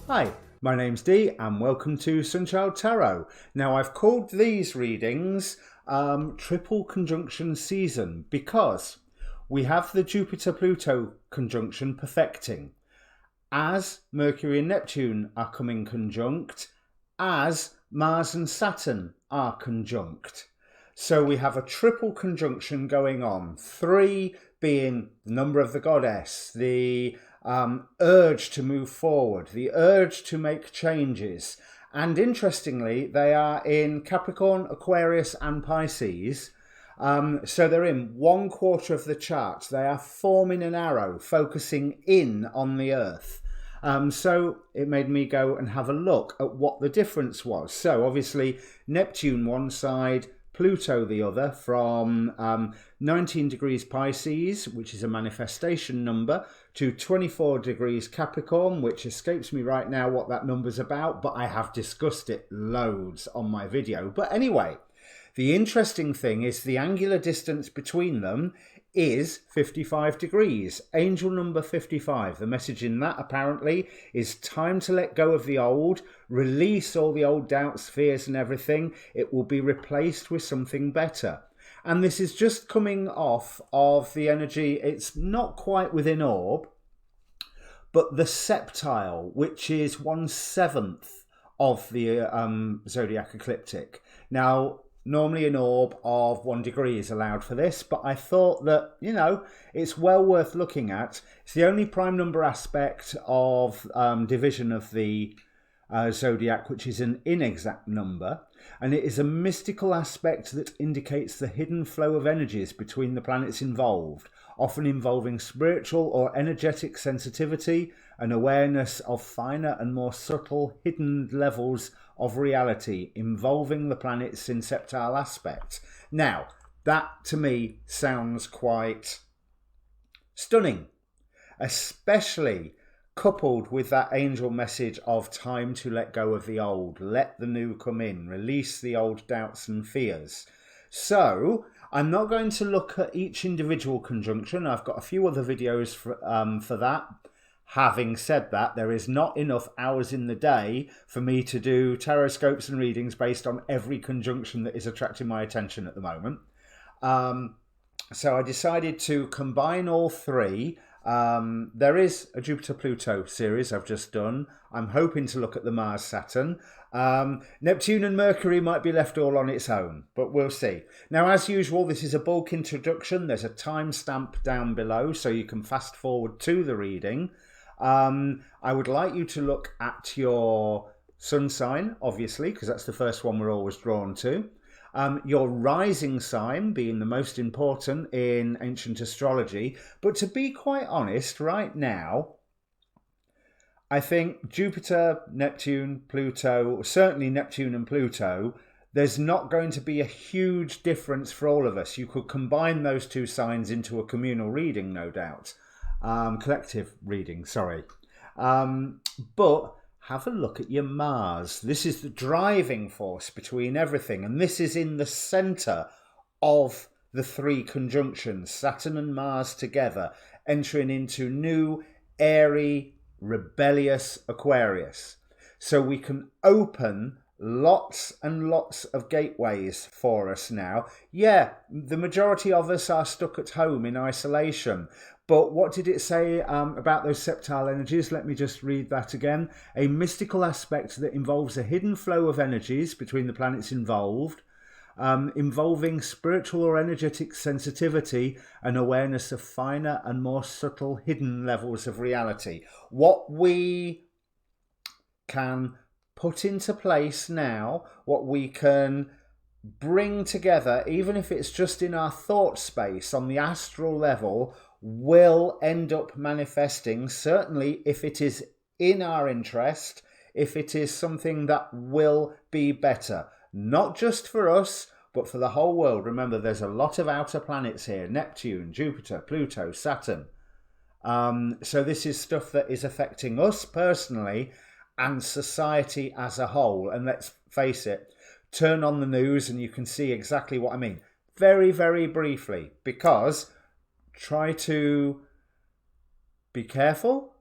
Hi, my name's Dee and welcome to Untitled Tarot. Now I've called these readings Triple Conjunction Season because we have the Jupiter-Pluto conjunction perfecting, as Mercury and Neptune are coming conjunct, as Mars and Saturn are conjunct. So we have a triple conjunction going on, 3 being the number of the goddess, the urge to move forward, the urge to make changes. And interestingly, they are in Capricorn, Aquarius and Pisces. So they're in 1/4 of the chart. They are forming an arrow, focusing in on the Earth. So it made me go and have a look at what the difference was. So obviously Neptune one side, Pluto the other, from 19 degrees Pisces, which is a manifestation number, to 24 degrees Capricorn, which escapes me right now what that number's about, but I have discussed it loads on my video. But anyway, the interesting thing is the angular distance between them is 55 degrees. Angel number 55. The message in that apparently is time to let go of the old, release all the old doubts, fears and everything. It will be replaced with something better. And this is just coming off of the energy. It's not quite within orb, but the septile, which is 1/7 of the zodiac ecliptic. Now, normally an orb of 1 degree is allowed for this, but I thought that, it's well worth looking at. It's the only prime number aspect of division of the zodiac, which is an inexact number, and it is a mystical aspect that indicates the hidden flow of energies between the planets involved, often involving spiritual or energetic sensitivity and awareness of finer and more subtle hidden levels of reality involving the planets in septile aspect. Now, that to me sounds quite stunning, especially coupled with that angel message of time to let go of the old, let the new come in, release the old doubts and fears. So I'm not going to look at each individual conjunction. I've got a few other videos for that. Having said that, there is not enough hours in the day for me to do tarot scopes and readings based on every conjunction that is attracting my attention at the moment. So I decided to combine all three. There is a Jupiter-Pluto series I've just done. I'm hoping to look at the Mars-Saturn. Neptune and Mercury might be left all on its own, but we'll see. Now, as usual, this is a bulk introduction. There's a timestamp down below, so you can fast forward to the reading. I would like you to look at your sun sign, obviously, because that's the first one we're always drawn to. Your rising sign being the most important in ancient astrology. But to be quite honest, right now, I think Jupiter, Neptune, Pluto, certainly Neptune and Pluto, there's not going to be a huge difference for all of us. You could combine those two signs into a communal reading, no doubt. Collective reading, sorry. But have a look at your Mars. This is the driving force between everything. And this is in the centre of the 3 conjunctions, Saturn and Mars together, entering into new, airy, rebellious Aquarius. So we can open lots and lots of gateways for us now. Yeah, the majority of us are stuck at home in isolation. But what did it say about those septile energies? Let me just read that again. A mystical aspect that involves a hidden flow of energies between the planets involved, involving spiritual or energetic sensitivity and awareness of finer and more subtle hidden levels of reality. What we can put into place now, what we can bring together, even if it's just in our thought space on the astral level, will end up manifesting, certainly if it is in our interest, if it is something that will be better, not just for us, but for the whole world. Remember, there's a lot of outer planets here: Neptune, Jupiter, Pluto, Saturn. So this is stuff that is affecting us personally and society as a whole. And let's face it, turn on the news and you can see exactly what I mean. Very, very briefly, because try to be careful,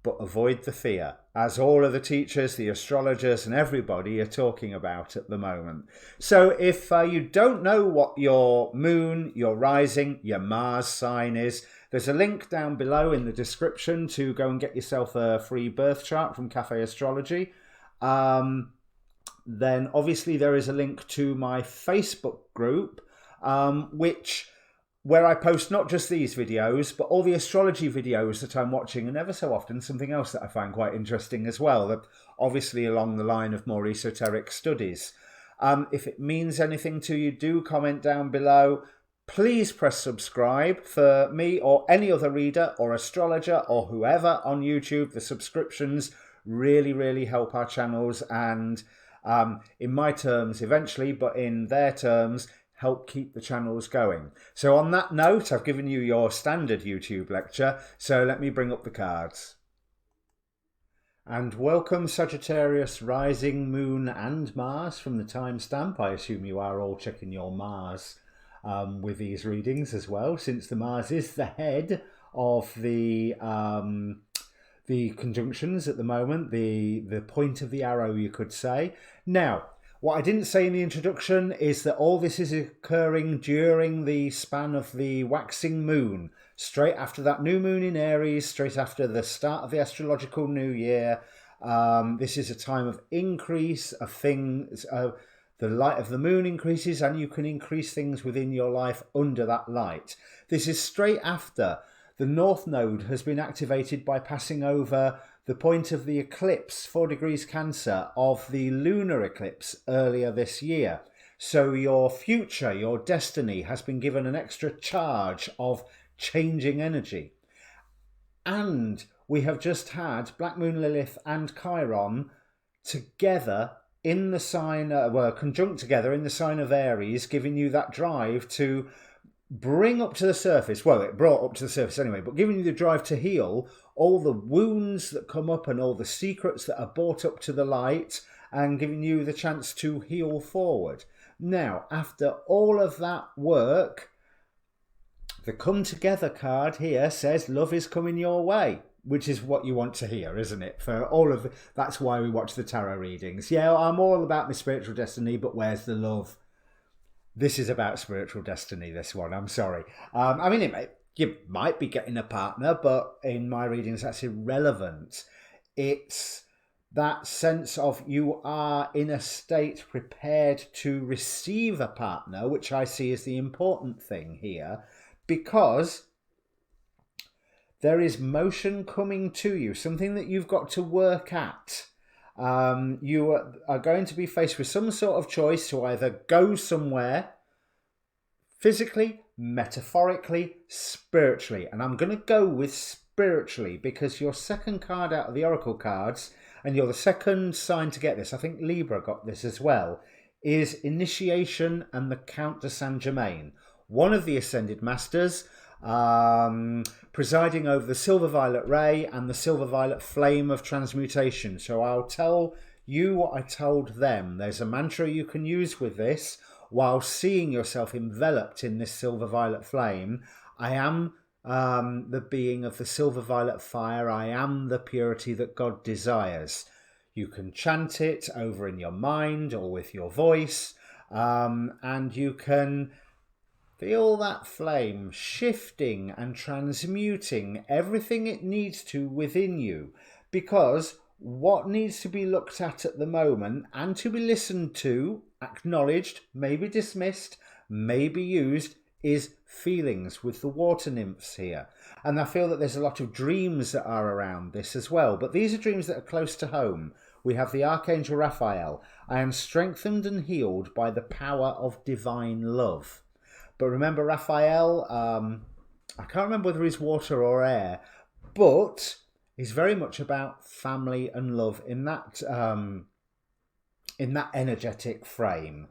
but avoid the fear, as all of the teachers, the astrologers and everybody are talking about at the moment. So if you don't know what your moon, your rising, your Mars sign is, there's a link down below in the description to go and get yourself a free birth chart from Cafe Astrology. Then obviously there is a link to my Facebook group, where I post not just these videos, but all the astrology videos that I'm watching, and ever so often something else that I find quite interesting as well, that obviously along the line of more esoteric studies. If it means anything to you, do comment down below. Please press subscribe for me or any other reader or astrologer or whoever on YouTube. The subscriptions really, really help our channels and, in my terms eventually, but in their terms, help keep the channels going. So on that note, I've given you your standard YouTube lecture, so let me bring up the cards. And welcome Sagittarius, rising, moon and Mars from the timestamp. I assume you are all checking your Mars with these readings as well, since the Mars is the head of the conjunctions at the moment, the point of the arrow, you could say. Now, what I didn't say in the introduction is that all this is occurring during the span of the waxing moon, straight after that new moon in Aries, straight after the start of the astrological new year. This is a time of increase of things. The light of the moon increases and you can increase things within your life under that light. This is straight after the North Node has been activated by passing over the point of the eclipse, 4 degrees Cancer, of the lunar eclipse earlier this year. So your future, your destiny has been given an extra charge of changing energy. And we have just had Black Moon Lilith and Chiron together in the sign, conjunct together in the sign of Aries, giving you that drive to bring up to the surface, well, it brought up to the surface anyway, but giving you the drive to heal all the wounds that come up and all the secrets that are brought up to the light, and giving you the chance to heal forward. Now, after all of that work, the Come Together card here says love is coming your way, which is what you want to hear, isn't it? For all of that's why we watch the tarot readings. Yeah, I'm all about my spiritual destiny, but where's the love? This is about spiritual destiny, this one. I'm sorry. I mean, you might be getting a partner, but in my readings, that's irrelevant. It's that sense of you are in a state prepared to receive a partner, which I see as the important thing here, because there is motion coming to you, something that you've got to work at. You are going to be faced with some sort of choice to either go somewhere physically, metaphorically, spiritually. And I'm going to go with spiritually because your second card out of the Oracle cards, and you're the second sign to get this, I think Libra got this as well, is Initiation and the Count de Saint Germain, one of the Ascended Masters, presiding over the silver violet ray and the silver violet flame of transmutation. So I'll tell you what I told them. There's a mantra you can use with this while seeing yourself enveloped in this silver violet flame. I am the being of the silver violet fire. I am the purity that God desires. You can chant it over in your mind or with your voice, and you can feel that flame shifting and transmuting everything it needs to within you, because what needs to be looked at the moment and to be listened to, acknowledged, maybe dismissed, maybe used, is feelings with the water nymphs here. And I feel that there's a lot of dreams that are around this as well, but these are dreams that are close to home. We have the Archangel Raphael. I am strengthened and healed by the power of divine love. But remember, Raphael, I can't remember whether he's water or air, but he's very much about family and love in that energetic frame.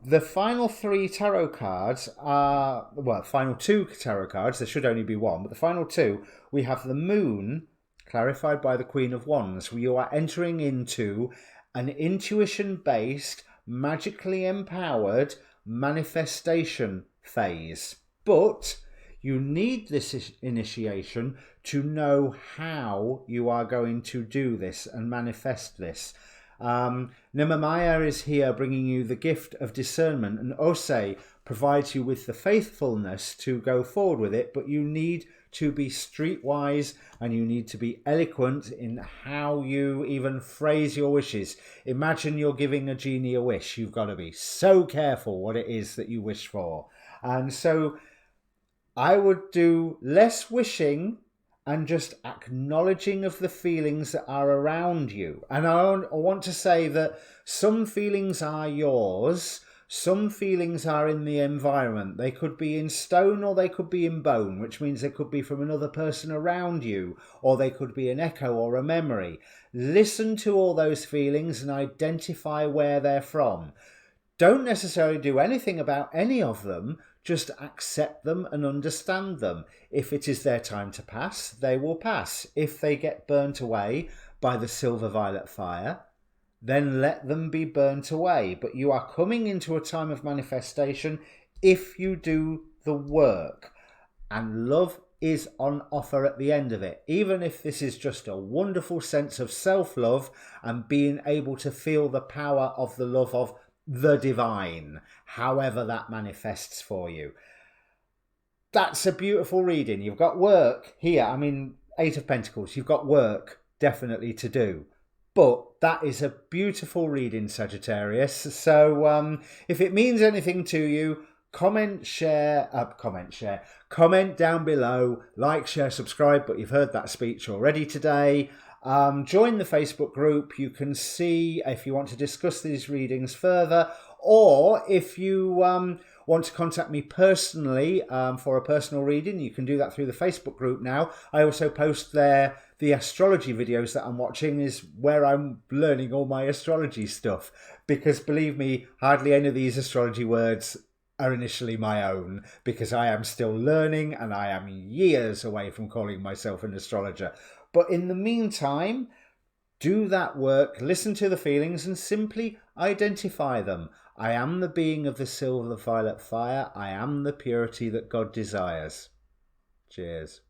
The final three tarot cards are, well, final two tarot cards, there should only be one, but the final two, we have the Moon, clarified by the Queen of Wands, where you are entering into an intuition-based, magically empowered manifestation phase. But You need this initiation to know how you are going to do this and manifest this. Nemamaya is here bringing you the gift of discernment, and Ose provides you with the faithfulness to go forward with it, but you need to be streetwise and you need to be eloquent in how you even phrase your wishes. Imagine you're giving a genie a wish. You've got to be so careful what it is that you wish for. And so I would do less wishing and just acknowledging of the feelings that are around you. And I want to say that some feelings are yours, some feelings are in the environment. They could be in stone or they could be in bone, which means they could be from another person around you, or they could be an echo or a memory. Listen to all those feelings and identify where they're from. Don't necessarily do anything about any of them, just accept them and understand them. If it is their time to pass, they will pass. If they get burnt away by the silver violet fire, then let them be burnt away. But you are coming into a time of manifestation if you do the work. And love is on offer at the end of it. Even if this is just a wonderful sense of self-love and being able to feel the power of the love of the divine, however that manifests for you. That's a beautiful reading. You've got work here. I mean, Eight of Pentacles. You've got work definitely to do. But that is a beautiful reading, Sagittarius. So if it means anything to you, comment down below, like, share, subscribe. But you've heard that speech already today. Join the Facebook group. You can see if you want to discuss these readings further, or if you want to contact me personally for a personal reading, you can do that through the Facebook group now. I also post there the astrology videos that I'm watching, is where I'm learning all my astrology stuff, because believe me, hardly any of these astrology words are initially my own, because I am still learning and I am years away from calling myself an astrologer. But in the meantime, do that work, listen to the feelings and simply identify them. I am the being of the silver violet fire. I am the purity that God desires. Cheers.